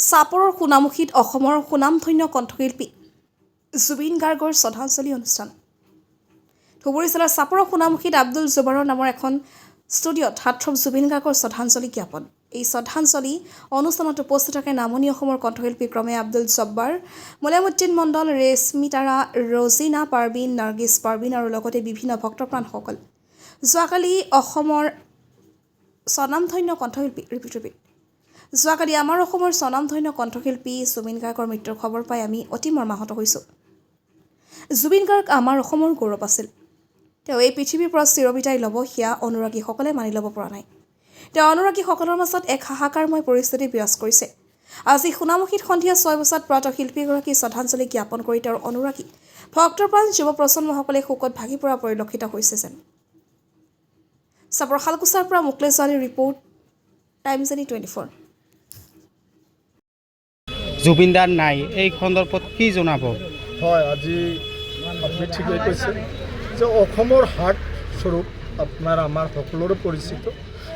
চাপৰৰ সোণামুখীত অসমৰ সুনামধন্য কণ্ঠশিল্পী জুবিন গাৰ্গৰ শ্ৰদ্ধাঞ্জলি অনুষ্ঠান। ধুবুৰী জিলাৰ চাপৰৰ সোণামুখীত আব্দুল জব্বাৰৰ নামৰ এখন ষ্টুডিঅ'ত হাতথ্ৰব জুবিন গাৰ্গৰ শ্ৰদ্ধাঞ্জলি জ্ঞাপন। এই শ্ৰদ্ধাঞ্জলি অনুষ্ঠানত উপস্থিত থাকে নামনি অসমৰ কণ্ঠশিল্পী ক্ৰমে আব্দুল জব্বাৰ, মোলামুদ্দিন মণ্ডল, ৰেশমিতাৰা, ৰজিনা পাৰবিন, নাৰ্গিছ পাৰবিন আৰু লগতে বিভিন্ন ভক্তপ্ৰাণসকল। যোৱাকালি অসমৰ স্বনামধন্য কণ্ঠশিল্পী যোৱাকালি আমাৰ অসমৰ স্বনামধন্য কণ্ঠশিল্পী জুবিন গাৰ্গৰ মৃত্যুৰ খবৰ পাই আমি অতি মৰ্মাহত হৈছোঁ। জুবিন গাৰ্গ আমাৰ অসমৰ গৌৰৱ আছিল। তেওঁ এই পৃথিৱীৰ পৰা চিৰবিদায় ল'ব, সেয়া অনুৰাগীসকলে মানি ল'ব পৰা নাই। তেওঁ অনুৰাগীসকলৰ মাজত এক হাহাকাৰময় পৰিস্থিতি বিৰাজ কৰিছে। আজি সোণামুখীত সন্ধিয়া 6 বজাত প্ৰয়াত শিল্পীগৰাকীক শ্ৰদ্ধাঞ্জলি জ্ঞাপন কৰি তেওঁৰ অনুৰাগী ভক্তপ্ৰাণ যুৱ প্ৰজন্মসকলে শোকত ভাগি পৰা পৰিলক্ষিত হৈছে যেন। চাপৰ শালকুচাৰ পৰা মুকলেশ জালিৰ ৰিপৰ্ট, টাইমছ 24। জুবিন দাৰ নাই, এই সন্দৰ্ভত কি জনাব? হয়, আজি আপুনি ঠিকেই কৈছে যে অসমৰ হাৰ্ট স্বৰূপ আপোনাৰ আমাৰ সকলোৰে পৰিচিত,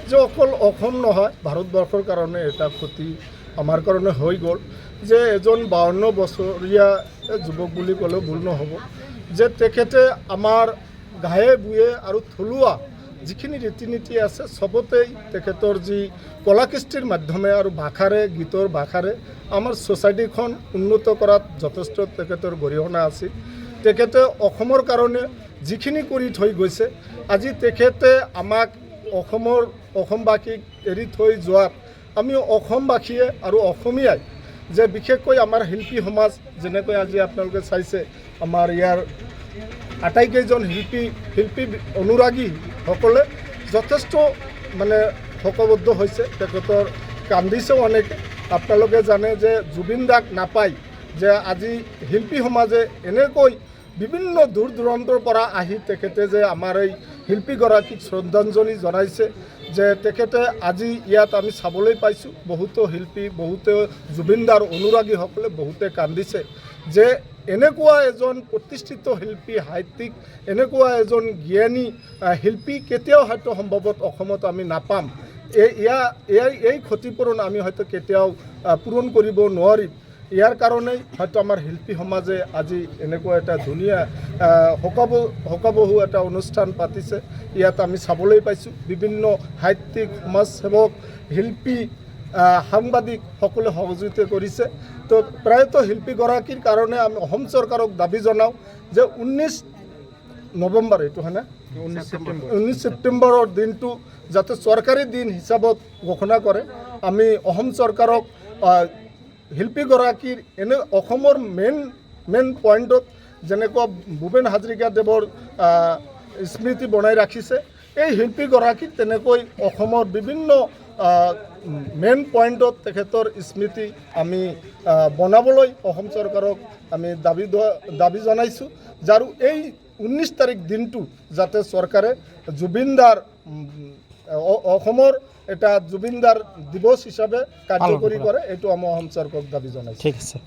যে অকল অসম নহয় ভাৰতবৰ্ষৰ কাৰণে এটা ক্ষতি আমাৰ কাৰণে হৈ গ'ল, যে এজন 52 বছৰীয়া যুৱক বুলি ক'লেও ভুল নহ'ব, যে তেখেতে আমাৰ গায়ে বুয়ে আৰু থলুৱা যিখিনি ৰীতি নীতি আছে চবতেই তেখেতৰ যি কলাকৃষ্টিৰ মাধ্যমে আৰু ভাষাৰে, গীতৰ ভাষাৰে আমাৰ ছ'চাইটিখন উন্নত কৰাত যথেষ্ট তেখেতৰ গৰিহণা আছিল। তেখেতে অসমৰ কাৰণে যিখিনি কৰি থৈ গৈছে, আজি তেখেতে আমাক অসমবাসীক এৰি থৈ যোৱাত আমি অসমবাসীয়ে আৰু অসমীয়াই যে বিশেষকৈ আমাৰ শিল্পী সমাজ, যেনেকৈ আজি আপোনালোকে চাইছে আমাৰ ইয়াৰ আটাইকেইজন শিল্পী অনুৰাগীসকলে যথেষ্ট শোকবদ্ধ হৈছে, তেখেতৰ কান্দিছেও অনেকে। আপোনালোকে জানে যে জুবিন দাক নাপায় যে আজি শিল্পী সমাজে এনেকৈ বিভিন্ন দূৰ দূৰান্তৰ পৰা আহি তেখেতে যে আমাৰ এই শিল্পীগৰাকীক শ্ৰদ্ধাঞ্জলি জনাইছে, যে তেখেতে আজি ইয়াত আমি চাবলৈ পাইছোঁ বহুতো শিল্পী, বহুতে জুবিন দাৰ অনুৰাগীসকলে বহুতে কান্দিছে, যে এনেকুৱা এজন প্ৰতিষ্ঠিত শিল্পী, সাহিত্যিক, এনেকুৱা এজন জ্ঞানী শিল্পী কেতিয়াও হয়তো সম্ভৱত অসমত আমি নাপাম। এই ক্ষতিপূৰণ আমি হয়তো কেতিয়াও পূৰণ কৰিব নোৱাৰিম। ইয়াৰ কাৰণেই হয়তো আমাৰ শিল্পী সমাজে আজি এনেকুৱা এটা ধুনীয়া শোকাবহু এটা অনুষ্ঠান পাতিছে। ইয়াত আমি চাবলৈ পাইছোঁ বিভিন্ন সাহিত্যিক, সমাজসেৱক, শিল্পী, সাংবাদিক সকলোৱে সহযোগিতা কৰিছে। তো প্ৰায়তো শিল্পীগৰাকীৰ কাৰণে আমি অসম চৰকাৰক দাবী জনাওঁ যে 19 নৱেম্বৰ, এইটো হয়নে 19 ছেপ্টেম্বৰৰ দিনটো যাতে চৰকাৰী দিন হিচাপত ঘোষণা কৰে। আমি অসম চৰকাৰক শিল্পীগৰাকীৰ এনে অসমৰ মেইন পইণ্টত যেনেকুৱা ভূপেন হাজৰিকাদেৱৰ স্মৃতি বনাই ৰাখিছে, এই শিল্পীগৰাকীক তেনেকৈ অসমৰ বিভিন্ন মেইন পইণ্টত তেখেতৰ স্মৃতি আমি বনাবলৈ অসম চৰকাৰক আমি দাবী জনাইছোঁ। যাৰো এই 19 তাৰিখ দিনটো যাতে চৰকাৰে জুবিনদাৰ অসমৰ এটা জুবিনদাৰ দিৱস হিচাপে কাৰ্যকৰী কৰে, এইটো আমি অসম চৰকাৰক দাবী জনাইছোঁ। ঠিক আছে।